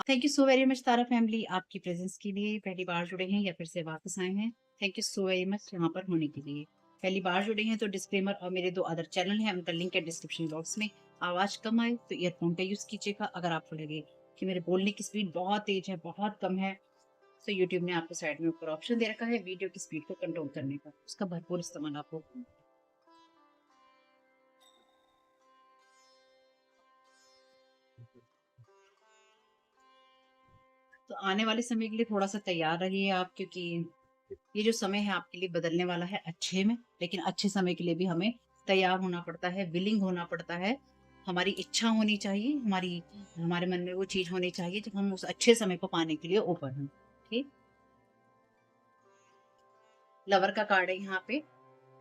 Thank you so very much Tara family, आपकी presence के लिए। पहली बार जुड़े हैं या फिर से वापस आए हैं, thank you so very much यहाँ पर होने के लिए। पहली बार जुड़े हैं तो डिस्क्लेमर और मेरे 2 अदर चैनल हैं, उनका लिंक है डिस्क्रिप्शन बॉक्स में। आवाज़ कम आए तो ईयरफ़ोन का यूज़ कीजिएगा। अगर आपको लगे कि मेरे बोलने की स्पीड बहुत तेज़ है, बहुत कम है, तो यूट्यूब ने आपको साइड में ऊपर ऑप्शन दे रखा है वीडियो की स्पीड को कंट्रोल करने का। उसका भरपूर इस्तेमाल आपको। तो आने वाले समय के लिए थोड़ा-सा तैयार रहिए आप, क्योंकि ये जो समय है आपके लिए बदलने वाला है अच्छे में, लेकिन अच्छे समय के लिए भी हमें तैयार होना पड़ता है, विलिंग होना पड़ता है। हमारी इच्छा होनी चाहिए, हमारे मन में वो चीज़ होनी चाहिए जब हम उस अच्छे समय को पाने के लिए ओपन हों। ठीक? लवर का कार्ड है यहाँ पे।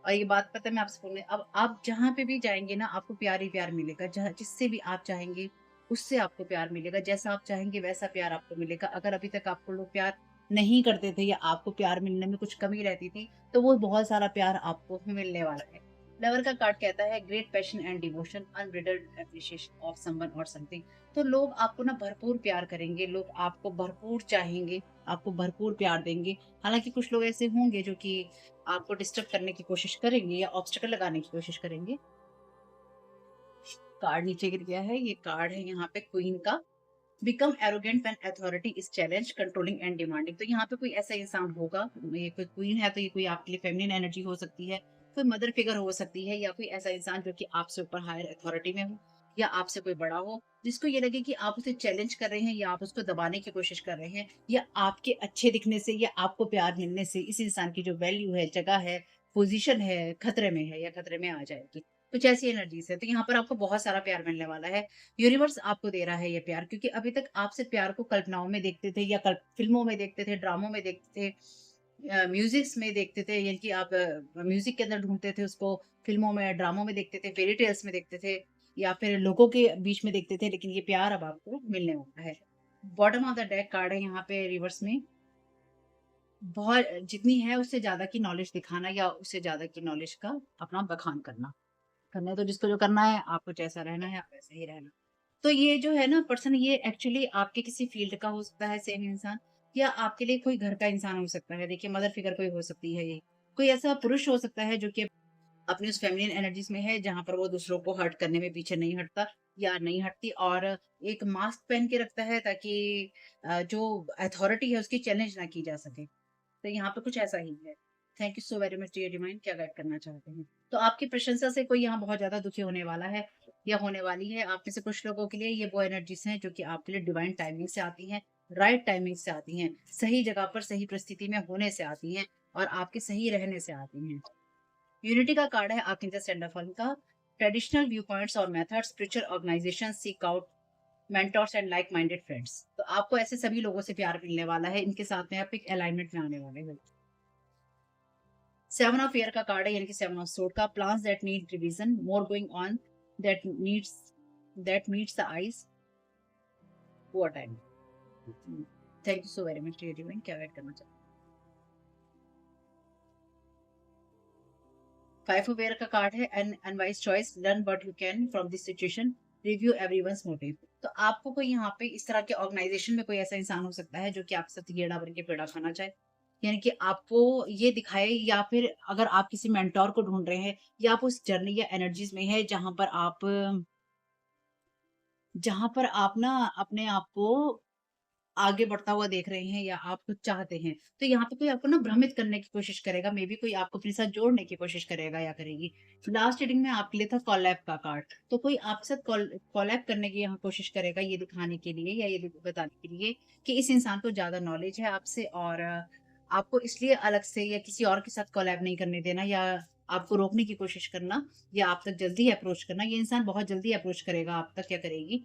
और ये बात पता है मैं आपसे बोलूँ, अब आप जहाँ पे भी जाएँगे ना, आपको प्यार ही प्यार मिलेगा। जहाँ जिससे भी आप चाहेंगे, उससे आपको प्यार मिलेगा। जैसा आप चाहेंगे वैसा प्यार आपको मिलेगा। अगर अभी तक आपको लोग प्यार नहीं करते थे या आपको प्यार मिलने में कुछ कमी रहती थी, तो वो बहुत सारा प्यार आपको मिलने वाला है। लवर का कार्ड कहता है great passion and devotion, unbridled appreciation of someone और समथिंग। तो लोग आपको ना भरपूर प्यार करेंगे, लोग आपको भरपूर चाहेंगे, आपको भरपूर प्यार देंगे। हालाँकि कुछ लोग ऐसे होंगे जो कि आपको डिस्टर्ब करने की कोशिश करेंगे या ऑब्स्टेकल लगाने की कोशिश करेंगे। कार्ड नीचे गिर गया है, ये कार्ड है यहाँ पे क्वीन का। Become arrogant when authority is challenge, controlling and demanding. तो यहाँ पे कोई ऐसा इंसान होगा, ये कोई क्वीन है तो ये कोई आपके लिए फेमिनिन एनर्जी हो सकती है, कोई मदर फिगर हो सकती है, या कोई ऐसा इंसान जो कि आपसे ऊपर हायर अथॉरिटी में हो या आपसे कोई बड़ा हो, जिसको ये लगे कि आप उसे चैलेंज कर रहे हैं या आप उसको दबाने की कोशिश कर रहे हैं, या आपके अच्छे दिखने से या आपको प्यार मिलने से इस इंसान की जो वैल्यू है, जगह है, पोजीशन है, खतरे में है या खतरे में आ जाएगी। कुछ ऐसी एनर्जीज है, तो यहाँ पर आपको बहुत सारा प्यार मिलने वाला है। यूनिवर्स आपको दे रहा है ये प्यार, क्योंकि अभी तक आपसे प्यार को कल्पनाओं में देखते थे या फिल्मों में देखते थे, ड्रामों में देखते थे, म्यूजिक्स में देखते थे, यानी कि आप म्यूजिक के अंदर ढूंढते थे उसको, फिल्मों में ड्रामों में देखते थे, फेरी टेल्स में देखते थे, या फिर लोगों के बीच में देखते थे, लेकिन ये प्यार अब आपको मिलने वाला है। Bottom of the deck card है यहाँ पे रिवर्स में। बहुत जितनी है उससे ज्यादा की नॉलेज दिखाना या उससे ज्यादा की नॉलेज का अपना बखान करना। करना है तो जिसको जो करना है, आपको जैसा रहना है आप वैसे ही रहना। तो ये जो है ना पर्सन, ये एक्चुअली आपके किसी फील्ड का हो सकता है सेम इंसान, या आपके लिए कोई घर का इंसान हो सकता है। देखिए मदर फिगर कोई हो सकती है ये। कोई ऐसा पुरुष हो सकता है जो कि अपनी उस फेमिनिन एनर्जीज में है, जहाँ पर वो दूसरों को हर्ट करने में पीछे नहीं हटता या नहीं हटती, और एक मास्क पहन के रखता है ताकि जो अथॉरिटी है उसकी चैलेंज ना की जा सके। तो यहाँ पे कुछ ऐसा ही है। Thank you so very much dear divine, क्या गाइड करना चाहते हैं? तो आपकी प्रशंसा से कोई यहाँ बहुत ज़्यादा दुखी होने वाला है या होने वाली है। आप में से कुछ लोगों के लिए ये वो एनर्जीज़ हैं जो कि आपके लिए डिवाइन टाइमिंग से आती हैं, राइट टाइमिंग से आती हैं, सही जगह पर सही परिस्थिति में होने से आती हैं और आपके सही रहने से आती हैं। यूनिटी का कार्ड है आर्कएंजल सैंडाफल का। ट्रेडिशनल व्यू पॉइंट्स और methods, spiritual organization seek out mentors and like minded friends. तो आपको ऐसे सभी लोगों से प्यार मिलने वाला है, इनके साथ में आप एक अलाइनमेंट में आने वाले हैं। सेवन ऑफ ईयर का कार्ड है, यानी कि सेवन ऑफ सोर्ड का। Plans that need revision, more going on that needs that meets the eyes, poor time. Thank you so very much dear divine, क्या ऐड करना चाहते हैं? फाइव ऑफ ईयर का कार्ड है an unwise choice, learn what you can from this situation, review everyone's motive. तो आपको कोई यहाँ पे इस तरह के ऑर्गेनाइजेशन में कोई ऐसा इंसान हो सकता है जो कि आपके साथ गेड़ा बन के पेड़ा खाना चाहे, यानी कि आपको ये दिखाए, या फिर अगर आप किसी मेंटोर को ढूंढ रहे हैं या आप उस जर्नी या एनर्जीज में है जहां पर आप ना अपने आप को आगे बढ़ता हुआ देख रहे हैं या आप कुछ चाहते हैं, तो यहाँ पे कोई आपको ना भ्रमित करने की कोशिश करेगा, मे बी कोई आपको अपने साथ जोड़ने की कोशिश करेगा या करेगी। लास्ट रीडिंग में आपके लिए था कॉलैब का कार्ड, तो कोई आपके साथ कॉलैब करने की यहाँ कोशिश करेगा, ये दिखाने के लिए या ये बताने के लिए कि इस इंसान को ज्यादा नॉलेज है आपसे, और आपको इसलिए अलग से या किसी और के साथ कॉलैब नहीं करने देना, या आपको रोकने की कोशिश करना, या आप तक जल्दी अप्रोच करना। ये इंसान बहुत जल्दी अप्रोच करेगा आप तक या करेगी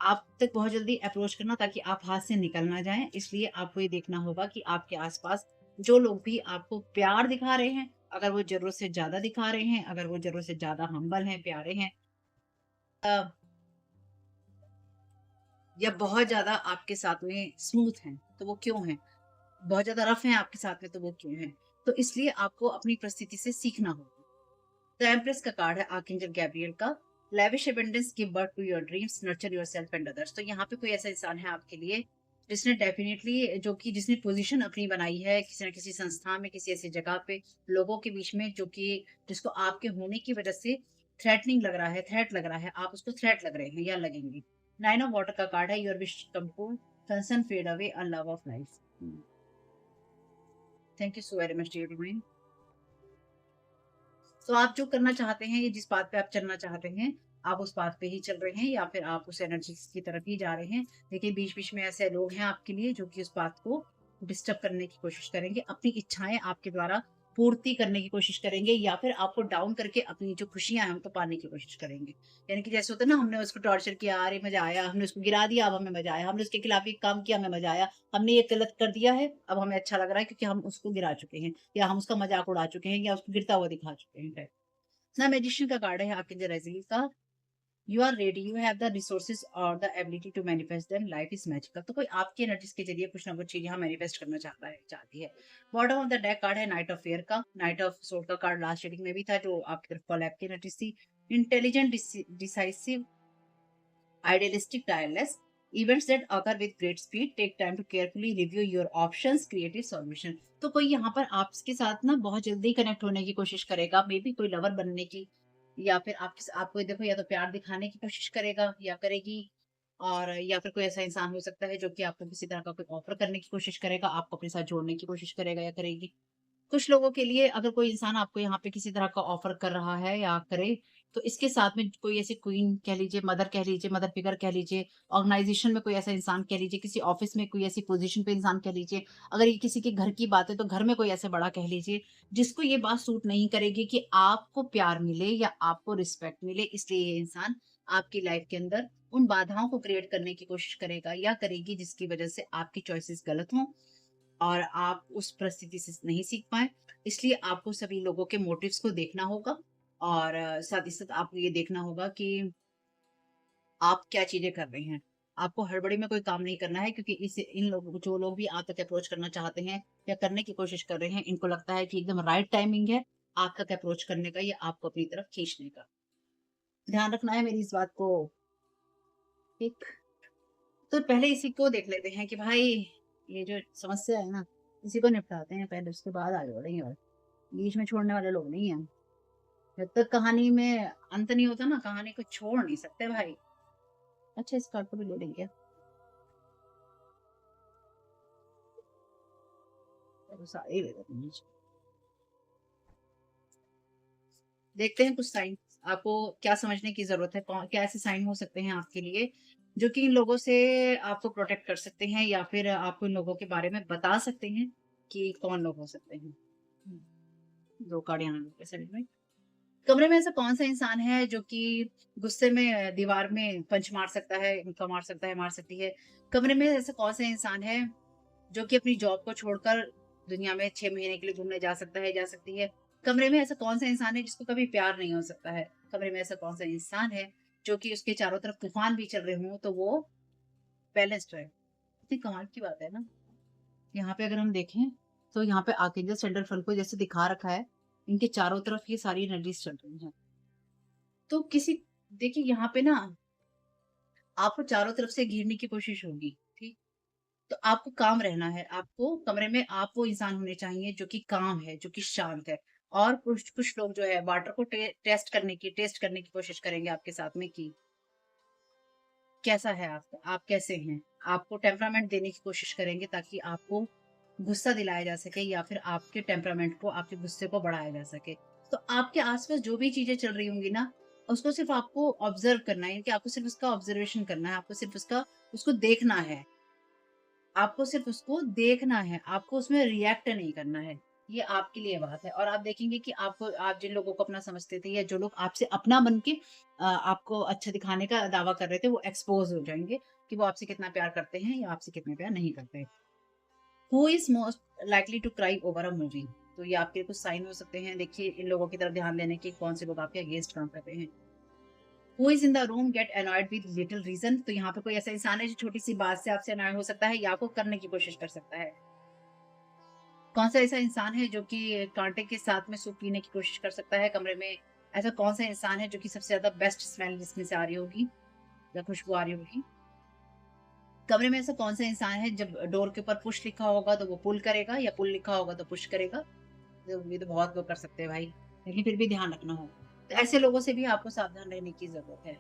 आप तक बहुत जल्दी अप्रोच करना, ताकि आप हाथ से निकल ना जाएँ। इसलिए आपको ये देखना होगा कि आपके आस-पास जो लोग भी आपको प्यार दिखा रहे हैं, अगर वो ज़रूरत से ज़्यादा दिखा रहे हैं, अगर वो ज़रूरत से ज़्यादा हम्बल हैं, प्यारे हैं, अ, या बहुत ज़्यादा आपके साथ में स्मूथ हैं, तो वो क्यों हैं? बहुत ज़्यादा रफ़ हैं आपके साथ में, तो वो क्यों हैं? तो इसलिए आपको अपनी परिस्थिति से सीखना होगा। द एम्प्रेस का कार्ड है आर्कएंजल गैब्रिएल का। Lavish abundance give birth to your dreams, nurture yourself and others. तो यहाँ पे कोई ऐसा इंसान है आपके लिए जिसने डेफिनेटली जो कि जिसने पोजीशन अपनी बनाई है किसी न किसी संस्था में, किसी ऐसी जगह पे, लोगों के बीच में, जो कि जिसको आपके होने की वजह से थ्रेटनिंग लग रहा है, थ्रेट लग रहा है, आप उसको थ्रेट लग रहे हैं या लगेंगे। नाइन ऑफ वाटर का कार्ड है, your wish come true, concern fade away, a love of life. Thank you so very much dear divine. तो आप जो करना चाहते हैं, ये जिस बात पे आप चलना चाहते हैं, आप उस बात पे ही चल रहे हैं या फिर आप उस एनर्जी की तरफ ही जा रहे हैं। देखिए बीच बीच में ऐसे लोग हैं आपके लिए जो कि उस बात को डिस्टर्ब करने की कोशिश करेंगे, अपनी इच्छाएं आपके द्वारा पूर्ति करने की कोशिश करेंगे या फिर आपको डाउन करके अपनी जो खुशियां हैं उनको पाने की कोशिश करेंगे। यानी कि जैसे होता है ना, हमने उसको टॉर्चर किया, अरे मजा आया, हमने उसको गिरा दिया, अब हमें मजा आया, हमने उसके खिलाफ एक काम किया, हमें मजा आया, हमने ये गलत कर दिया है, अब हमें अच्छा लग रहा है क्योंकि हम उसको गिरा चुके हैं या हम उसका मजाक उड़ा चुके हैं या उसको गिरता हुआ दिखा चुके हैं। ना मैजिशियन का कार्ड है आपके जराजील का, you are ready, you have the resources और the ability to manifest them, life is magical. तो कोई आपकी एनर्जीज के जरिए कुछ ना कुछ चीज यहाँ मैनिफेस्ट करना चाहता है, चाहती है। Bottom of the deck card है नाइट ऑफ फेयर का, नाइट ऑफ सोर्ड का कार्ड लास्ट रीडिंग में भी था जो आपकी तरफ कॉल की एनर्जीज थी। Intelligent, decisive, idealistic, tireless, events that occur with great speed, take time to carefully review your options, creative solution। तो कोई यहाँ पर आपके साथ ना बहुत जल्दी कनेक्ट होने की कोशिश करेगा, मे बी कोई लवर बनने की, या फिर आपको देखो या तो प्यार दिखाने की कोशिश करेगा या करेगी, और या फिर कोई ऐसा इंसान हो सकता है जो कि आपको किसी तरह का कोई ऑफर करने की कोशिश करेगा, आपको अपने साथ जोड़ने की कोशिश करेगा या करेगी। कुछ लोगों के लिए अगर कोई इंसान आपको यहाँ पे किसी तरह का ऑफर कर रहा है या करे, तो इसके साथ में कोई ऐसी क्वीन कह लीजिए, मदर कह लीजिए, मदर फिगर कह लीजिए, ऑर्गेनाइजेशन में कोई ऐसा इंसान कह लीजिए, किसी ऑफिस में कोई ऐसी पोजीशन पे इंसान कह लीजिए, अगर ये किसी के घर की बात है तो घर में कोई ऐसे बड़ा कह लीजिए, जिसको ये बात सूट नहीं करेगी कि आपको प्यार मिले या आपको रिस्पेक्ट मिले, इसलिए ये इंसान आपकी लाइफ के अंदर उन बाधाओं को क्रिएट करने की कोशिश करेगा या करेगी जिसकी वजह से आपकी चॉइसेस गलत हों और आप उस परिस्थिति से नहीं सीख पाए। इसलिए आपको सभी लोगों के मोटिव्स को देखना होगा और साथ ही साथ आपको ये देखना होगा कि आप क्या चीजें कर रहे हैं। आपको हड़बड़ी में कोई काम नहीं करना है क्योंकि इस इन लोग जो लोग भी आप तक अप्रोच करना चाहते हैं या करने की कोशिश कर रहे हैं, इनको लगता है कि एकदम राइट टाइमिंग है आप तक अप्रोच करने का या आपको अपनी तरफ खींचने का। ध्यान रखना है मेरी इस बात को। ठीक, तो पहले इसी को देख लेते हैं कि भाई ये जो समस्या है ना, इसी को निपटाते हैं पहले, उसके बाद आगे बढ़ेंगे। और बीच में छोड़ने वाले लोग नहीं हैं। जब तक कहानी में अंत नहीं होता ना, कहानी को छोड़ नहीं सकते भाई। अच्छा, इस कार्ड को भी ले लेंगे, तो सारे ही ले लेते हैं। देखते हैं कुछ साइन आपको क्या समझने की जरूरत है, क्या ऐसे साइन हो सकते हैं आपके लिए जो कि इन लोगों से आपको प्रोटेक्ट कर सकते हैं या फिर आपको इन लोगों के बारे में बता सकते हैं कि कौन लोग हो सकते हैं। दो कार्ड यहाँ साइड में। कमरे में ऐसा कौन सा इंसान है जो कि गुस्से में दीवार में पंच मार सकता है, इनका मार सकता है, मार सकती है। कमरे में ऐसा कौन सा इंसान है जो कि अपनी जॉब को छोड़कर दुनिया में 6 महीने के लिए घूमने जा सकता है, जा सकती है। कमरे में ऐसा कौन सा इंसान है जिसको कभी प्यार नहीं हो सकता है। कमरे में ऐसा कौन सा इंसान है जो कि उसके चारों तरफ तूफान भी चल रहे हों तो वो बैलेंस्ड रहे। इतनी कमाल की बात है ना। यहाँ पे अगर हम देखें तो यहाँ पे आर्कएंजल सैंडलफल को जैसे दिखा रखा है, इनके चारों तरफ ये सारी एनर्जीज चल रही हैं। तो किसी देखिए यहाँ पे ना आपको चारों तरफ से घेरने की कोशिश होगी, ठीक? तो आपको काम रहना है। आपको कमरे में आप वो इंसान होने चाहिए जो कि काम है, जो कि शांत है। और कुछ कुछ लोग जो है वाटर को टेस्ट करने की कोशिश करेंगे आपके साथ में कि कैसा है आपका, आप कैसे हैं? आपको टेम्परामेंट देने की कोशिश करेंगे ताकि आपको गुस्सा दिलाया जा सके या फिर आपके टेम्परामेंट को, आपके गुस्से को बढ़ाया जा सके। तो आपके आस-पास जो भी चीज़ें चल रही होंगी ना, उसको सिर्फ़ आपको ऑब्ज़र्व करना है, यानी कि आपको सिर्फ़ उसका ऑब्ज़र्वेशन करना है, आपको सिर्फ़ उसको देखना है। आपको सिर्फ़ उसको देखना है, आपको उसमें रिएक्ट नहीं करना है। ये आपके लिए बात है और आप देखेंगे कि आप जिन लोगों को अपना समझते थे या जो लोग आपसे अपना बन के आपको अच्छा दिखाने का दावा कर रहे थे, वो एक्सपोज़ हो जाएँगे कि वो आपसे कितना प्यार करते हैं या आपसे कितना प्यार नहीं करते। Who is most likely to cry over a movie? तो ये आपके कुछ साइन हो सकते हैं। देखिए इन लोगों की तरफ ध्यान देने कि कौन से लोग आपके अगेंस्ट काम कर रहे हैं। Who is in the room get annoyed with little reason? तो यहाँ पे कोई ऐसा इंसान है जो छोटी-सी बात से आपसे अनॉय हो सकता है या आपको करने की कोशिश कर सकता है। कौन सा ऐसा इंसान है जो कि कांटे के साथ में सूप पीने की कोशिश कर सकता है कमरे में? ऐसा कौन-सा इंसान है जो कि सबसे ज़्यादा बेस्ट स्मेल जिसमें से आ रही होगी या खुशबू आ रही होगी? कमरे में ऐसा कौन-सा इंसान है जब डोर के ऊपर पुश लिखा होगा तो वो पुल करेगा या पुल लिखा होगा तो पुश करेगा? तो ये तो बहुत लोग कर सकते हैं भाई, लेकिन फिर भी ध्यान रखना होगा। तो ऐसे लोगों से भी आपको सावधान रहने की ज़रूरत है।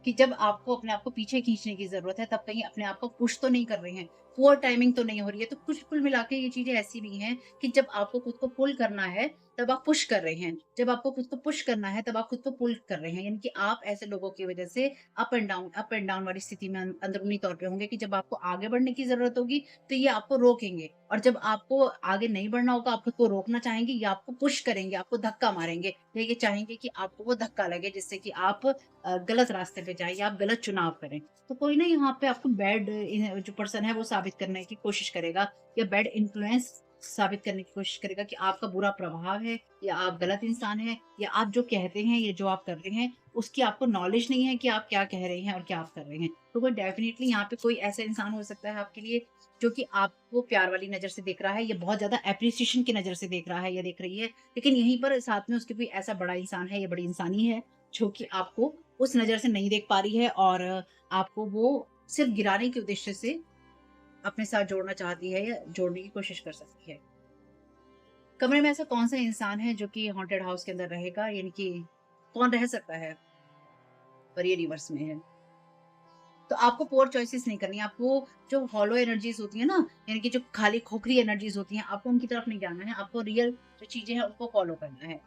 कि जब आपको अपने आप को पीछे खींचने की ज़रूरत है, तब कहीं अपने आप को पुश तो नहीं कर रहे हैं, पुअर टाइमिंग तो नहीं हो रही है। तो कुछ कुल मिला के ये चीज़ें ऐसी भी हैं कि जब आपको खुद को पुल करना है, तब आप पुश कर रहे हैं। जब आपको खुद को पुश करना है, तब आप खुद को पुल कर रहे हैं। यानी कि आप ऐसे लोगों की वज़ह से अप एंड डाउन वाली स्थिति में अंदरूनी तौर पे होंगे कि जब आपको आगे बढ़ने की ज़रूरत होगी, तो ये आपको रोकेंगे और जब आपको आगे नहीं बढ़ना होगा, आप खुद को रोकना चाहेंगे, ये आपको पुश करेंगे, आपको धक्का मारेंगे। ये चाहेंगे कि आपको वो धक्का लगे जिससे कि आप गलत रास्ते पे जाएँ या आप गलत चुनाव करें। तो कोई ना यहाँ पे आपको बैड जो पर्सन है वो साबित करने की कोशिश करेगा या बैड इन्फ्लुएंस साबित करने की कोशिश करेगा कि आपका बुरा प्रभाव है या आप गलत इंसान हैं या आप जो कहते हैं या जो आप कर रहे हैं, उसकी आपको नॉलेज नहीं है कि आप क्या कह रहे हैं और क्या आप कर रहे हैं। तो कोई डेफ़िनिटली यहाँ पे कोई ऐसा इंसान हो सकता है आपके लिए जो कि आपको प्यार वाली नज़र से देख रहा है या बहुत ज़्यादा एप्रिसिएशन की नज़र से देख रहा है या देख रही है। लेकिन यहीं पर साथ में उसके कोई ऐसा बड़ा इंसान है या बड़ी इंसानी है जो कि आपको उस नज़र से नहीं देख पा रही है और आपको वो सिर्फ़ गिराने के उद्देश्य से अपने साथ जोड़ना चाहती है या जोड़ने की कोशिश कर सकती है। कमरे में ऐसा कौन-सा इंसान है जो कि हॉन्टेड हाउस के अंदर रहेगा? यानी कि कौन रह सकता है और ये रिवर्स में है? तो आपको पुअर चॉइसेस नहीं करनी है। आपको जो हॉलो एनर्जीज़ होती हैं ना, यानी कि जो खाली खोखली एनर्जीज़ होती हैं, आपको उनकी तरफ नहीं जाना है। आपको रियल जो चीज़ें हैं, उनको फ़ॉलो करना है।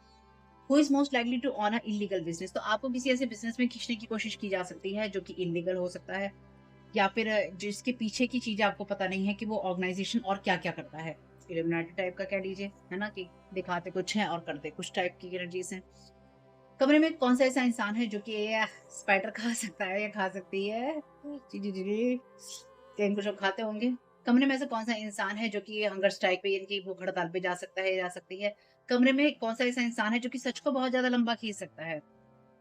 Who is most likely to own a illegal business? तो आपको किसी ऐसे बिज़नेस में खींचने की कोशिश की जा सकती है जो कि इल्लीगल हो सकता है या फिर जिसके पीछे की चीज़ें आपको पता नहीं है कि वो ऑर्गनाइज़ेशन और क्या-क्या करता है। इल्यूमिनाटी टाइप का कह लीजिए, है ना? कि दिखाते कुछ हैं और करते कुछ टाइप की एनर्जीज़ हैं। कमरे में कौन-सा ऐसा इंसान है जो कि स्पाइडर खा सकता है या खा सकती है? जी, जी, जी, जी। कहीं कुछ लोग खाते होंगे। कमरे में ऐसा कौन-सा इंसान है जो कि हंगर स्ट्राइक पे यानी कि भूख हड़ताल पे जा सकता है या जा सकती है? कमरे में कौन-सा ऐसा इंसान है जो कि सच को बहुत ज़्यादा लंबा खींच सकता है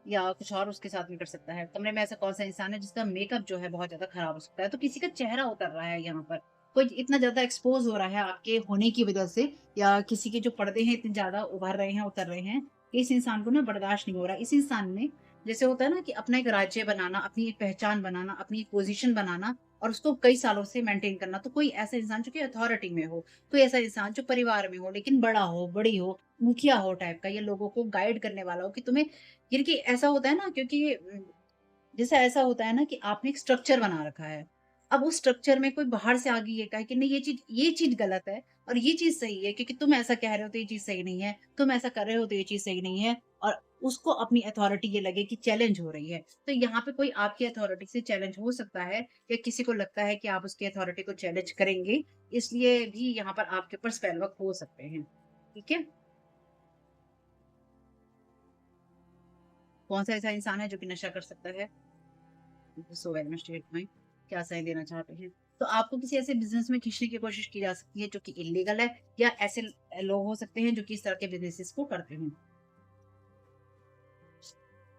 या कुछ और उसके साथ भी कर सकता है? कमरे में ऐसा कौन-सा इंसान है जिसका मेकअप जो है बहुत ज़्यादा खराब हो सकता है? तो किसी का चेहरा उतर रहा है यहाँ पर। कोई इतना ज़्यादा एक्सपोज़ हो रहा है आपके होने की वज़ह से या किसी के जो पर्दे हैं इतने ज़्यादा उभर रहे हैं, उतर रहे हैं, कि इस इंसान को ना बर्दाश्त नहीं हो रहा है। इस इंसान ने जैसे होता है ना कि अपना एक राज्य बनाना, अपनी एक पहचान बनाना, अपनी एक पोज़ीशन बनाना और उसको कई सालों से मेंटेन करना। तो कोई ऐसा इंसान जो कि अथॉरिटी में हो, कोई ऐसा इंसान जो परिवार में हो लेकिन बड़ा हो, बड़ी हो, मुखिया हो टाइप का या लोगों को गाइड करने वाला हो कि तुम्हें यानी कि ऐसा होता है ना क्योंकि जैसे ऐसा होता है ना कि आपने एक स्ट्रक्चर बना रखा है। अब उस स्ट्रक्चर में कोई बाहर से आके ये कहे कि नहीं ये चीज़ गलत है और ये चीज़ सही है क्योंकि तुम ऐसा कह रहे हो तो ये चीज़ सही नहीं है, तुम ऐसा कर रहे हो तो ये चीज़ सही नहीं है और उसको अपनी अथॉरिटी ये लगे कि चैलेंज हो रही है। तो यहाँ पे कोई आपकी अथॉरिटी से चैलेंज हो सकता है या किसी को लगता है कि आप उसकी अथॉरिटी को चैलेंज करेंगे, इसलिए भी यहाँ पर आपके ऊपर स्पेल वर्क हो सकते हैं। ठीक है? कौन-सा ऐसा इंसान है जो कि नशा कर सकता है? सो वेरी मच स्टेट में क्या सही देना चाहते हैं। तो आपको किसी ऐसे बिज़नेस में खींचने की कोशिश की जा सकती है जो कि इल्लीगल है या ऐसे लोग हो सकते हैं जो कि इस तरह के बिज़नेसेस को करते हैं।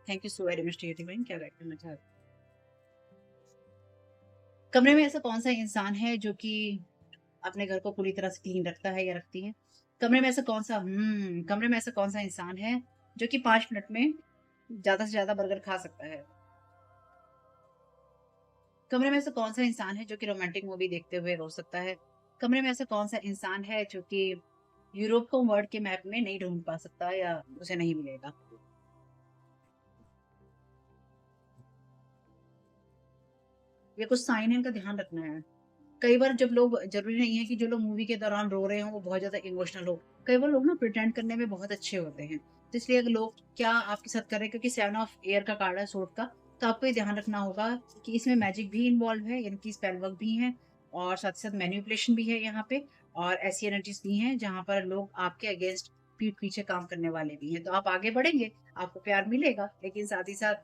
Thank you so very much state में क्या गाइड करना चाहते हैं। कमरे में ऐसा कौन-सा इंसान है जो कि अपने घर को पूरी तरह से क्लीन रखता है या रखती है? कमरे में ऐसा कौन-सा इंसान है जो कि 5 मिनट में ज़्यादा से ज़्यादा बर्गर खा सकता है? कमरे में ऐसा कौन-सा इंसान है जो कि रोमांटिक मूवी देखते हुए रो सकता है? कमरे में ऐसा कौन-सा इंसान है जो कि यूरोप को वर्ल्ड के मैप में नहीं ढूँढ पा सकता या उसे नहीं मिलेगा? ये कुछ साइन है, इनका ध्यान रखना है। कई बार जब लोग ज़रूरी नहीं है कि जो लोग मूवी के दौरान रो रहे हों, वो बहुत ज़्यादा इमोशनल हो। कई बार लोग ना प्रिटेंड करने में बहुत अच्छे होते हैं। तो इसलिए अगर लोग क्या आपके साथ कर रहे हैं क्योंकि 7 ऑफ एयर का कार्ड है सोर्ड का, तो आपको ये ध्यान रखना होगा कि इसमें मैजिक भी इन्वॉल्व है, यानी कि स्पेल वर्क भी है और साथ ही साथ मैनिपुलेशन भी है यहाँ पे और ऐसी एनर्जीज़ भी हैं जहाँ पर लोग आपके अगेंस्ट पीठ पीछे काम करने वाले भी हैं। तो आप आगे बढ़ेंगे, आपको प्यार मिलेगा, लेकिन साथ ही साथ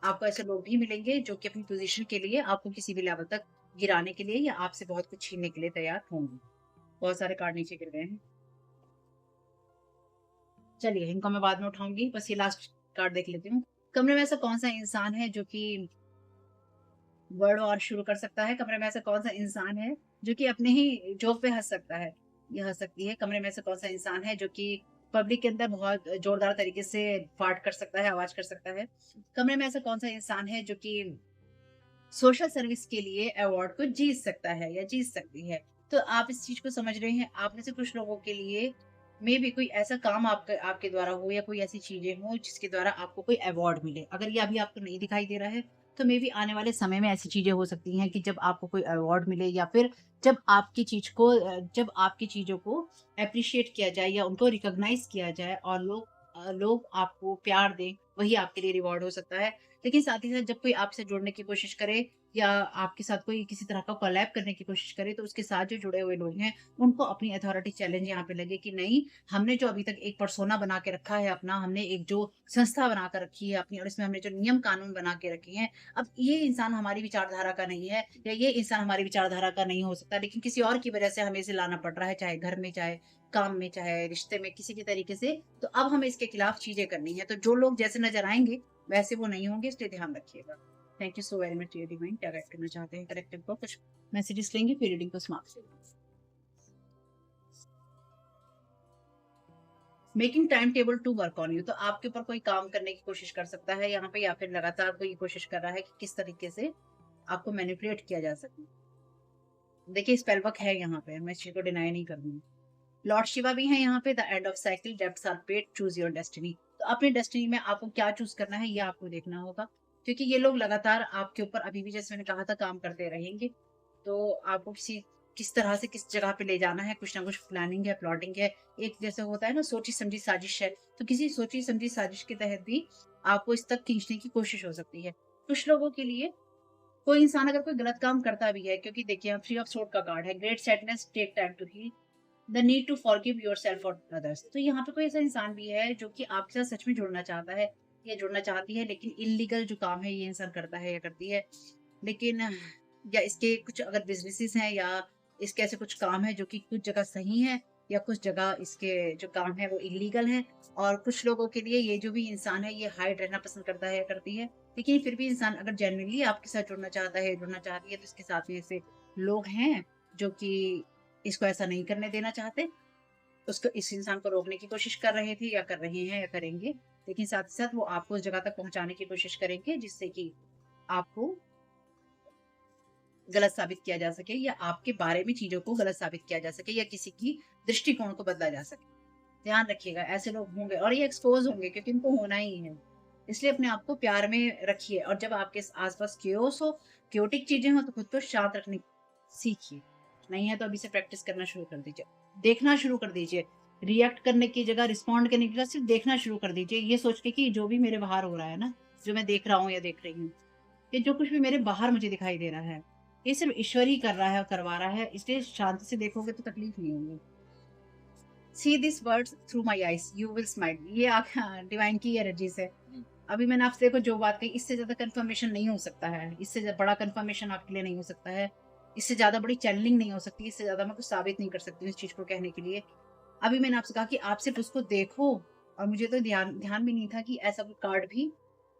आपको ऐसे लोग भी मिलेंगे जो कि अपनी पोज़ीशन के लिए आपको किसी भी लेवल तक गिराने के लिए या आपसे बहुत कुछ छीनने के लिए तैयार होंगे। बहुत सारे कार्ड नीचे गिर गए हैं। चलिए इनको मैं बाद में उठाऊँगी, बस ये लास्ट कार्ड देख लेती हूँ। कमरे में ऐसा कौन-सा इंसान है जो कि वर्ल्ड वॉर शुरू कर सकता है? कमरे में ऐसा कौन-सा इंसान है जो कि अपने ही जोक पे हँस सकता है? ये हँस सकती है। कमरे में ऐसा कौन-सा इंसान है जो कि पब्लिक के अंदर बहुत जोरदार तरीके से फाट कर सकता है, आवाज कर सकता है। कमरे में ऐसा कौन सा इंसान है जो कि सोशल सर्विस के लिए अवार्ड को जीत सकता है या जीत सकती है। तो आप इस चीज को समझ रहे हैं, आप में से कुछ लोगों के लिए मे बी कोई ऐसा काम आपके आपके द्वारा हो या कोई ऐसी चीजें हो जिसके द्वारा आपको कोई अवार्ड मिले। अगर ये अभी आपको नहीं दिखाई दे रहा है तो मे बी आने वाले समय में ऐसी चीजें हो सकती हैं कि जब आपको कोई अवार्ड मिले या फिर जब आपकी चीजों को अप्रिशिएट किया जाए या उनको रिकॉग्नाइज किया जाए और लोग आपको प्यार दें, वही आपके लिए रिवॉर्ड हो सकता है। लेकिन साथ ही साथ जब कोई आपसे जुड़ने की कोशिश करे या आपके साथ कोई किसी तरह का कोलैब करने की कोशिश करे, तो उसके साथ जो जुड़े हुए लोग हैं, उनको अपनी अथॉरिटी चैलेंज यहाँ पे लगे कि नहीं, हमने जो अभी तक एक पर्सोना बना के रखा है अपना, हमने एक जो संस्था बना कर रखी है अपनी और इसमें हमने जो नियम कानून बना के रखे हैं, अब ये इंसान हमारी विचारधारा का नहीं है या ये इंसान हमारी विचारधारा का नहीं हो सकता, लेकिन किसी और की वजह से हमें इसे लाना पड़ रहा है, चाहे घर में, चाहे काम में, चाहे रिश्ते में, किसी भी तरीके से। तो अब हमें इसके खिलाफ चीजें करनी है। तो जो लोग जैसे नजर आएंगे वैसे वो नहीं होंगे, इसलिए ध्यान रखिएगा। Thank you so very much dear divine. क्या गाइड करना चाहते हैं कलेक्टिव को? कुछ मैसेजेस लेंगे फिर रीडिंग को समाप्त। Making time table to work on you, तो आपके ऊपर कोई काम करने की कोशिश कर सकता है यहाँ पे या फिर लगातार कोई कोशिश कर रहा है कि किस तरीके से आपको मैनिपुलेट किया जा सके। देखिए स्पेल वर्क है यहाँ पे, मैं इस चीज को डिनाई नहीं करूंगी। लॉर्ड शिवा भी है यहाँ पे। The end of cycle, debts are paid, choose your destiny. तो अपनी डेस्टिनी में आपको क्या चूज करना है ये आपको देखना होगा, क्योंकि ये लोग लगातार आपके ऊपर अभी भी जैसे मैंने कहा था काम करते रहेंगे। तो आपको किस तरह से किस जगह पे ले जाना है, कुछ ना कुछ प्लानिंग है, प्लॉटिंग है। एक जैसे होता है ना सोची समझी साजिश है, तो किसी सोची समझी साजिश के तहत भी आपको इस तक खींचने की कोशिश हो सकती है। कुछ लोगों के लिए कोई इंसान अगर कोई गलत काम करता भी है, क्योंकि देखिए थ्री ऑफ सोर्ड का कार्ड है, great sadness, take time to heal, the need to forgive yourself और अदर्स। तो यहाँ पे कोई ऐसा इंसान भी है जो कि आपके साथ सच में जुड़ना चाहता है या जुड़ना चाहती है, लेकिन इलीगल जो काम है ये इंसान करता है या करती है। लेकिन या इसके कुछ अगर बिजनेसेस हैं या इसके ऐसे कुछ काम है जो कि कुछ जगह सही है या कुछ जगह इसके जो काम है वो इलीगल है। और कुछ लोगों के लिए ये जो भी इंसान है ये हाइड रहना पसंद करता है या करती है। लेकिन फिर भी इंसान अगर जेन्युइनली आपके साथ जुड़ना चाहता है, जुड़ना चाहती है, तो इसके साथ में ऐसे लोग हैं जो कि इसको ऐसा नहीं करने देना चाहते। उसको इस इंसान को रोकने की कोशिश कर रहे थे या कर रहे हैं या करेंगे। लेकिन साथ ही साथ वो आपको उस जगह तक पहुंचाने की कोशिश करेंगे जिससे कि आपको गलत साबित किया जा सके या आपके बारे में चीजों को गलत साबित किया जा सके या किसी की दृष्टिकोण को बदला जा सके। ध्यान रखिएगा, ऐसे लोग होंगे और ये एक्सपोज होंगे क्योंकि इनको होना ही है। इसलिए अपने आप को प्यार में रखिए और जब आपके आसपास क्योस हो, क्योटिक चीजें हो, तो खुद को शांत रखने सीखिए। नहीं है तो अभी से प्रैक्टिस करना शुरू कर दीजिए, देखना शुरू कर दीजिए। रिएक्ट करने की जगह, रिस्पॉन्ड करने की जगह सिर्फ देखना शुरू कर दीजिए, ये सोच के कि जो भी मेरे बाहर हो रहा है ना, जो मैं देख रहा हूँ या देख रही हूँ, ये जो कुछ भी मेरे बाहर मुझे दिखाई दे रहा है, ये सिर्फ ईश्वर ही कर रहा है और करवा रहा है। इसलिए शांति से देखोगे तो तकलीफ नहीं होगी। See this words through my eyes, you will smile. ये आप डिवाइन की एनर्जी से अभी मैंने आपसे देखो जो बात कही, इससे ज्यादा कंफर्मेशन नहीं हो सकता है, इससे बड़ा कंफर्मेशन आपके लिए नहीं हो सकता है, इससे ज्यादा बड़ी चैनलिंग नहीं हो सकती, इससे ज्यादा मैं कुछ साबित नहीं कर सकती हूँ इस चीज को कहने के लिए। अभी मैंने आपसे कहा कि आप सिर्फ उसको देखो, और मुझे तो ध्यान ध्यान भी नहीं था कि ऐसा कोई कार्ड भी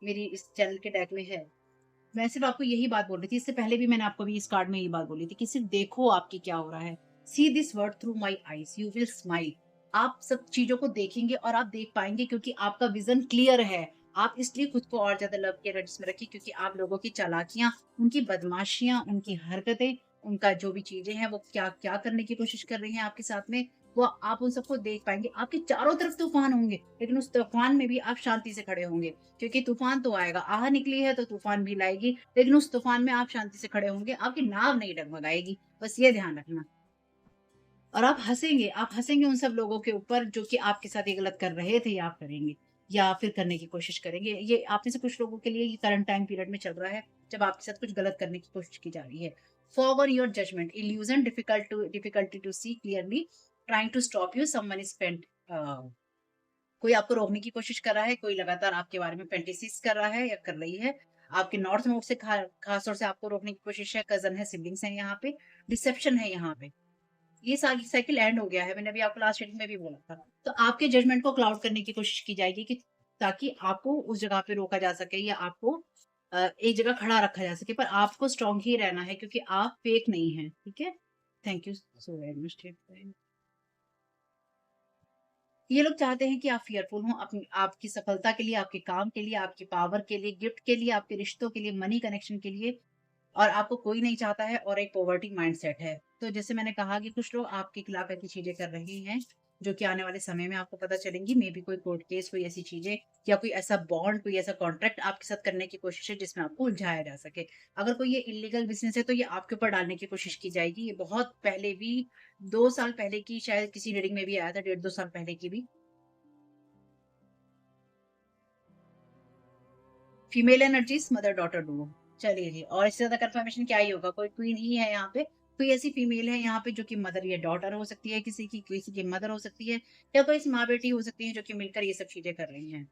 मेरी इस चैनल के डेक में है। मैं सिर्फ आपको यही बात बोल रही थी, इससे पहले भी मैंने आपको भी इस कार्ड में यही बात बोली थी कि सिर्फ देखो आपकी क्या हो रहा है। See this word through my eyes, you will smile. आप सब चीजों को देखेंगे और आप देख पाएंगे क्योंकि आपका विजन क्लियर है। आप इसलिए खुद को और ज्यादा लव के एनर्जी में रखिए क्योंकि आप लोगों की चालाकियां, उनकी बदमाशियां, उनकी हरकतें, उनका जो भी चीजें हैं वो क्या क्या करने की कोशिश कर रही हैं आपके साथ में, वो आप उन सबको देख पाएंगे। आपके चारों तरफ तूफान होंगे लेकिन उस तूफान में भी आप शांति से खड़े होंगे, क्योंकि तूफान तो आएगा, आह निकली है तो तूफान भी लाएगी, लेकिन उस तूफान में आप शांति से खड़े होंगे, आपकी नाव नहीं डगमगाएगी। बस ये ध्यान रखना। और आप हंसेंगे उन सब लोगों के ऊपर जो कि आपके साथ ये गलत कर रहे थे या आप करेंगे या फिर करने की कोशिश करेंगे। ये आप में से कुछ लोगों के लिए ये करंट टाइम पीरियड में चल रहा है जब आपके साथ कुछ गलत करने की कोशिश की जा रही है। Forward your judgement, illusion, difficulty to see clearly, trying to stop you, someone is spent. कोई आपको रोकने की कोशिश कर रहा है, कोई लगातार आपके बारे में फैंटेसीज कर रहा है या कर रही है। आपके नॉर्थ नोड से खास तौर से आपको रोकने की कोशिश है, कजन है, सिबलिंग्स है, यहाँ पे डिसेप्शन है। यहाँ पे ये सारी साइकिल एंड हो गया है, मैंने अभी आपको लास्ट रीडिंग में भी बोला था। तो आपके जजमेंट को क्लाउड करने की कोशिश की जाएगी कि ताकि आपको उस जगह पे रोका जा सके या आपको एक जगह खड़ा रखा जा सके, पर आपको स्ट्रांग ही रहना है क्योंकि आप फेक नहीं है। ठीक है, thank you so very much. ये लोग चाहते हैं कि आप फ़ियरफुल हों, अपनी आपकी सफलता के लिए, आपके काम के लिए, आपकी पावर के लिए, गिफ्ट के लिए, आपके रिश्तों के लिए, मनी कनेक्शन के लिए, और आपको कोई नहीं चाहता है, और एक पॉवर्टी माइंडसेट है। तो जैसे मैंने कहा कि कुछ लोग आपके खिलाफ ऐसी चीज़ें कर रहे हैं, जो कि आने वाले समय में आपको पता चलेंगी। मे बी कोई कोर्ट केस, कोई ऐसी चीज़ें, या कोई ऐसा बॉन्ड, कोई ऐसा कॉन्ट्रैक्ट आपके साथ करने की कोशिश है जिसमें आपको उलझाया जा सके। अगर कोई ये इल्लीगल बिज़नेस है तो ये आपके ऊपर डालने की कोशिश की जाएगी। ये बहुत पहले भी, 2 साल पहले की शायद किसी रीडिंग में भी आया था, डेढ़ 2 साल पहले की भी। Female energies mother daughter Duo. चलिए जी, और इससे ज़्यादा कन्फर्मेशन क्या ही होगा, कोई क्वीन ही है यहाँ पे। कोई ऐसी फीमेल है यहाँ पे जो कि मदर या डॉटर हो सकती है किसी की, किसी की मदर हो सकती है, या कोई माँ-बेटी हो सकती है जो कि मिलकर ये सब चीज़ें कर रही हैं।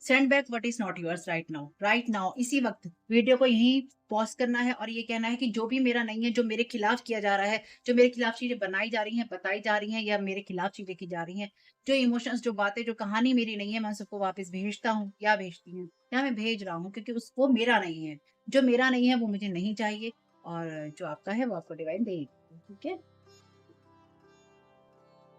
Send back what is not yours right now. Right now, इसी वक़्त वीडियो को यहीं पॉज़ करना है और ये कहना है कि जो भी मेरा नहीं है, जो मेरे खिलाफ किया जा रहा है, जो मेरे खिलाफ चीज़ें बनाई जा रही हैं, बताई जा रही हैं, या मेरे खिलाफ चीज़ें की जा रही हैं, जो इमोशंस, जो बातें, जो कहानी मेरी नहीं है, मैं सबको वापस भेजता हूँ या भेजती हूँ, या मैं भेज रहा हूँ, क्योंकि वो मेरा नहीं है। जो मेरा नहीं है वो मुझे नहीं चाहिए, और जो आपका है वो आपको डिवाइन देगी। ठीक है?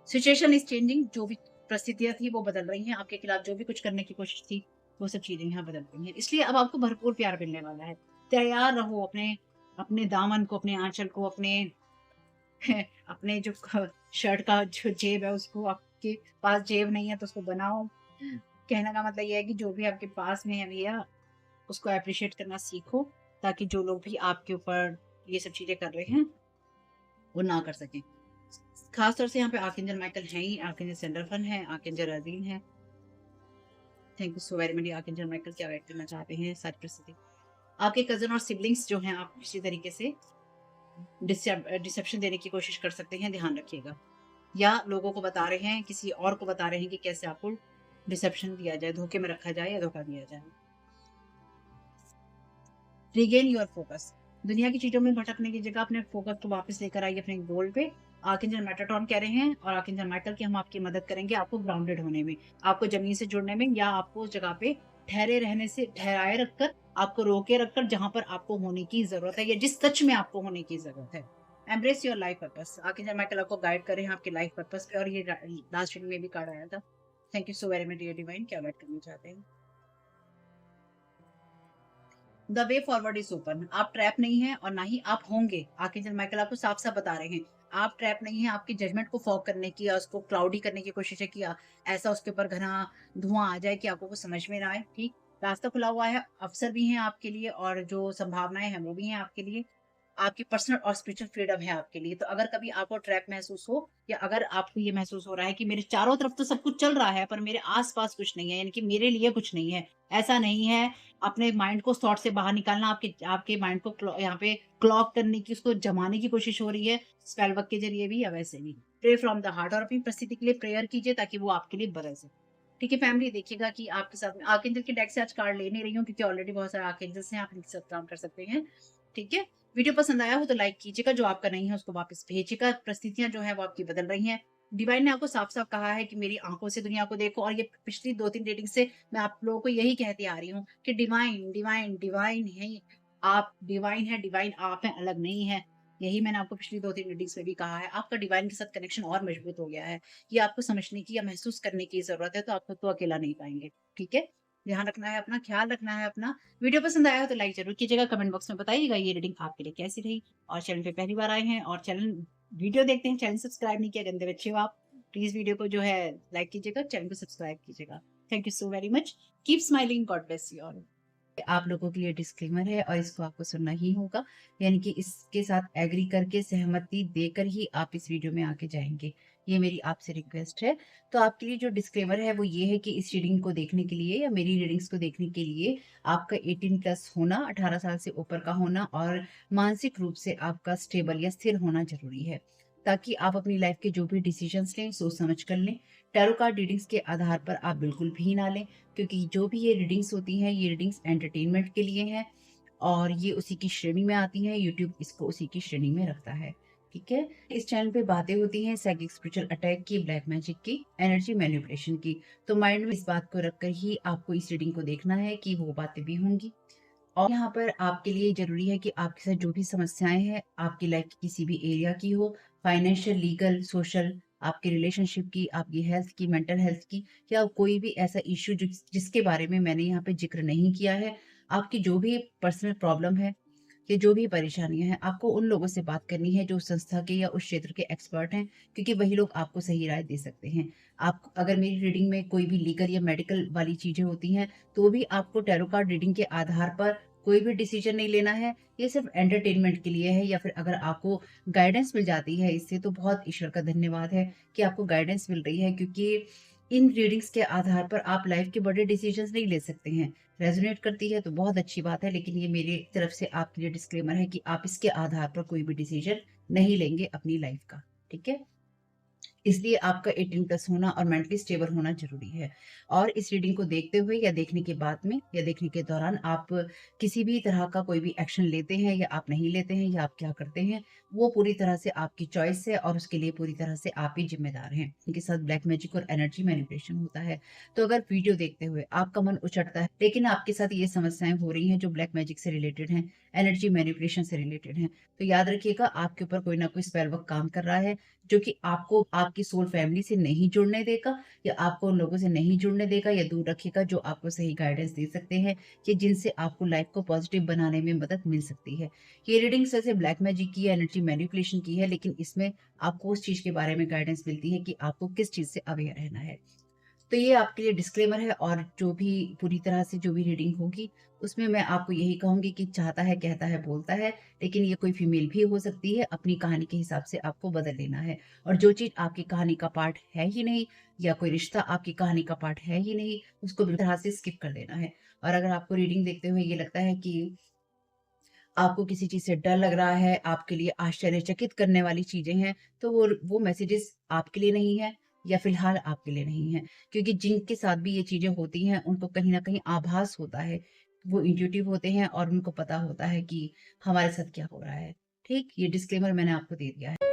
सिचुएशन इज़ चेंजिंग, जो भी परिस्थितियाँ थी वो बदल रही हैं, आपके खिलाफ जो भी कुछ करने की कोशिश थी, वो सब चीज़ें यहाँ बदल रही हैं। इसलिए अब आपको भरपूर प्यार मिलने वाला है। तैयार रहो, अपने अपने दामन को, अपने आँचल को, अपने अपने जो ख शर्ट का जो जेब है उसको, आपके पास जेब नहीं है तो उसको बनाओ। कहने का मतलब ये है कि जो भी आपके पास में है भैया, उसको एप्रिशिएट करना सीखो, ताकि जो लोग भी आपके ऊपर ये सब चीज़ें कर रहे हैं, वो ना कर सकें। खास तौर से यहाँ पे आर्कएंजल माइकल हैं ही, आर्कएंजल सेंडरफन है, आर्कएंजल अज़ील है। Thank you so very much archangel Michael, क्या गाइड करना चाहते हैं सारी परिस्थिति। आपके कज़न और सिबलिंग्स जो हैं, आप किसी तरीके से डिसेप्शन देने की कोशिश कर सकते हैं, ध्यान रखिएगा। या लोगों को बता रहे हैं, किसी और को बता रहे हैं कि कैसे आपको डिसेप्शन दिया जाए, धोखे में रखा जाए या धोखा दिया जाए। Regain your focus. दुनिया की चीज़ों में भटकने की जगह अपने फोकस को वापस लेकर आइए अपने गोल पे। आर्कएंजल मेटाट्रॉन कह रहे हैं, और आर्कएंजल माइकल कि हम आपकी मदद करेंगे आपको ग्राउंडेड होने में, आपको ज़मीन से जुड़ने में, या आपको उस जगह पे ठहरे रहने से, ठहराए रखकर, आपको रोके रखकर, जहाँ पर आपको होने की ज़रूरत है, या जिस सच में आपको होने की ज़रूरत है। Embrace your life purpose. Archangel Michael आपको गाइड कर रहे हैं आपके लाइफ पर्पस पे, और ये लास्ट रीडिंग में भी कार्ड आया था। Thank you so very much dear divine, क्या गाइड करना चाहते हैं? The way forward is open. आप ट्रैप नहीं हैं और ना ही आप होंगे। आर्कएंजल माइकल आपको साफ-साफ बता रहे हैं। आप ट्रैप नहीं हैं, आपकी जजमेंट को फॉग करने की या उसको क्लाउडी करने की कोशिश है कि ऐसा उसके ऊपर घना धुआँ आ जाए कि आपको कुछ समझ में ना आए, ठीक? रास्ता खुला हुआ है, अवसर भी हैं आपके लिए, और जो संभावनाएँ हैं वो भी हैं आपके लिए। आपकी पर्सनल और स्पिरिचुअल फ्रीडम है आपके लिए। तो अगर कभी आपको ट्रैप महसूस हो, या अगर आपको ये महसूस हो रहा है कि मेरे चारों तरफ तो सब कुछ चल रहा है पर मेरे आस-पास कुछ नहीं है, यानी कि मेरे लिए कुछ नहीं है, ऐसा नहीं है, अपने माइंड को थॉट से बाहर निकालना, आपके आपके माइंड को यहाँ पे क्लॉग करने की, उसको जमाने की कोशिश हो रही है, स्पेल वर्क के ज़रिए भी या वैसे भी। प्रे फ्रॉम द हार्ट, और अपनी परिस्थिति के लिए प्रेयर कीजिए ताकि वो आपके लिए बरस जाए। ठीक है फैमिली, देखिएगा कि आपके साथ में आर्कएंजल के डेक से आज कार्ड ले नहीं रही हूँ, क्योंकि ऑलरेडी बहुत सारे आर्कएंजल्स हैं, आप इनके साथ काम कर सकते हैं। ठीक है? वीडियो पसंद आया हो तो लाइक कीजिएगा, जो आपका नहीं है उसको वापस भेजिएगा। परिस्थितियाँ जो हैं वो आपकी बदल रही हैं। डिवाइन ने आपको साफ-साफ कहा है कि मेरी आँखों से दुनिया को देखो, और ये पिछली 2-3 रीडिंग से मैं आप लोगों को यही कहती आ रही हूँ कि डिवाइन, डिवाइन, डिवाइन है। आप डिवाइन है, डिवाइन आप हैं, अलग नहीं है। यही मैंने आपको पिछली 2-3 रीडिंग्स में भी कहा है। आपका डिवाइन के साथ कनेक्शन और मजबूत हो गया है। ये आपको समझने की या महसूस करने की ज़रूरत है, तो आप खुद को अकेला नहीं पाएँगे। ठीक है? ध्यान रखना है अपना, ख्याल रखना है अपना। वीडियो पसंद आया हो तो लाइक ज़रूर कीजिएगा, कमेंट बॉक्स में बताइएगा ये रीडिंग आपके लिए कैसी रही, और चैनल पे पहली बार आए हैं और चैनल वीडियो देखते हैं, चैनल सब्सक्राइब नहीं किया, गंदे बच्चे हो आप। प्लीज़ वीडियो को जो है लाइक कीजिएगा, चैनल को सब्सक्राइब कीजिएगा। Thank you so very much. Keep smiling, God bless you all. आप लोगों के लिए डिस्क्लेमर है और इसको आपको सुनना ही होगा, यानी कि इसके साथ एग्री करके, सहमति देकर ही आप इस वीडियो में आगे जाएँगे। ये मेरी आपसे रिक्वेस्ट है। तो आपके लिए जो डिस्क्लेमर है वो ये है कि इस रीडिंग को देखने के लिए, या मेरी रीडिंग्स को देखने के लिए, आपका 18 प्लस होना, 18 साल से ऊपर का होना, और मानसिक रूप से आपका स्टेबल या स्थिर होना ज़रूरी है। ताकि आप अपनी लाइफ़ के जो भी डिसीज़न्स लें, सोच समझ कर लें। टैरो कार्ड रीडिंग्स के आधार पर आप बिल्कुल भी ना लें, क्योंकि जो भी ये रीडिंग्स होती हैं, ये रीडिंग्स एंटरटेनमेंट के लिए हैं, और ये उसी की श्रेणी में आती हैं, यूट्यूब इसको उसी की श्रेणी में रखता है, ठीक है? इस चैनल पे बातें होती हैं साइकिक स्पिरिचुअल अटैक की, ब्लैक मैजिक की, एनर्जी मैनिपुलेशन की, तो माइंड में इस बात को रखकर ही आपको इस रीडिंग को देखना है कि वो बातें भी होंगी। और यहाँ पर आपके लिए ज़रूरी है कि आपके साथ जो भी समस्याएँ हैं, आपकी लाइफ़ की किसी भी एरिया की हो, फाइनेंशियल, लीगल, सोशल, आपके रिलेशनशिप की, आपकी हेल्थ की, मेंटल हेल्थ की, या कोई भी ऐसा इश्यू जिसके बारे में मैंने यहाँ पे ज़िक्र नहीं किया है। आपकी जो भी पर्सनल प्रॉब्लम है, ये जो भी परेशानियाँ हैं, आपको उन लोगों से बात करनी है जो उस संस्था के या उस क्षेत्र के एक्सपर्ट हैं, क्योंकि वही लोग आपको सही राय दे सकते हैं। आप अगर मेरी रीडिंग में कोई भी लीगल या मेडिकल वाली चीज़ें होती हैं, तो भी आपको टैरो कार्ड रीडिंग के आधार पर कोई भी डिसीज़न नहीं लेना है। ये सिर्फ़ एंटरटेनमेंट के लिए है, या फिर अगर आपको गाइडेंस मिल जाती है इससे, तो बहुत ईश्वर का धन्यवाद है कि आपको गाइडेंस मिल रही है, क्योंकि इन रीडिंग्स के आधार पर आप लाइफ़ के बड़े डिसीज़न्स नहीं ले सकते हैं। रेज़ोनेट करती है तो बहुत अच्छी बात है, लेकिन ये मेरी तरफ से आपके लिए डिस्क्लेमर है कि आप इसके आधार पर कोई भी डिसीज़न नहीं लेंगे अपनी लाइफ़ का, ठीक है? इसलिए आपका 18 प्लस होना और मेंटली स्टेबल होना ज़रूरी है। और इस रीडिंग को देखते हुए या देखने के बाद में या देखने के दौरान आप किसी भी तरह का कोई भी एक्शन लेते हैं या आप नहीं लेते हैं या आप क्या करते हैं, वो पूरी तरह से आपकी चॉइस है और उसके लिए पूरी तरह से आप ही ज़िम्मेदार हैं। इनके साथ ब्लैक मैजिक और एनर्जी मैनिपुलेशन होता है। तो अगर वीडियो देखते हुए आपका मन उचटता है, लेकिन आपके साथ ये समस्याएँ हो रही हैं जो ब्लैक मैजिक से रिलेटेड हैं, एनर्जी मैनिपुलेशन से रिलेटेड हैं, तो याद रखिएगा आपके ऊपर कोई ना कोई स्पेल वर्क काम कर रहा है, जो कि आपको आपकी सोल फैमिली से नहीं जुड़ने देगा, या आपको उन लोगों से नहीं जुड़ने देगा या दूर रखेगा जो आपको सही गाइडेंस दे सकते हैं, कि जिनसे आपको लाइफ को पॉजिटिव बनाने में मदद मिल सकती है। ये रीडिंग्स वैसे ब्लैक मैजिक की है, एनर्जी मैनिपुलेशन की है, लेकिन इसमें आपको उस चीज़ के बारे में गाइडेंस मिलती है कि आपको किस चीज़ से अवेयर रहना है। तो ये आपके लिए डिस्क्लेमर है, और जो भी पूरी तरह से जो भी रीडिंग होगी, उसमें मैं आपको यही कहूँगी कि चाहता है, कहता है, बोलता है, लेकिन ये कोई फीमेल भी हो सकती है, अपनी कहानी के हिसाब से आपको बदल लेना है। और जो चीज़ आपकी कहानी का पार्ट है ही नहीं, या कोई रिश्ता आपकी कहानी का पार्ट है ही नहीं, उसको बिल्कुल तरह से स्किप कर देना है। और अगर आपको रीडिंग देखते हुए ये लगता है कि आपको किसी चीज़ से डर लग रहा है, आपके लिए आश्चर्यचकित करने वाली चीज़ें हैं, तो वो मैसेजेस आपके लिए नहीं है, या फ़िलहाल आपके लिए नहीं है। क्योंकि जिनके साथ भी ये चीज़ें होती हैं, उनको कहीं न कहीं आभास होता है। वो इंट्यूटिव होते हैं और उनको पता होता है कि हमारे साथ क्या हो रहा है। ठीक? ये डिस्क्लेमर मैंने आपको दे दिया है।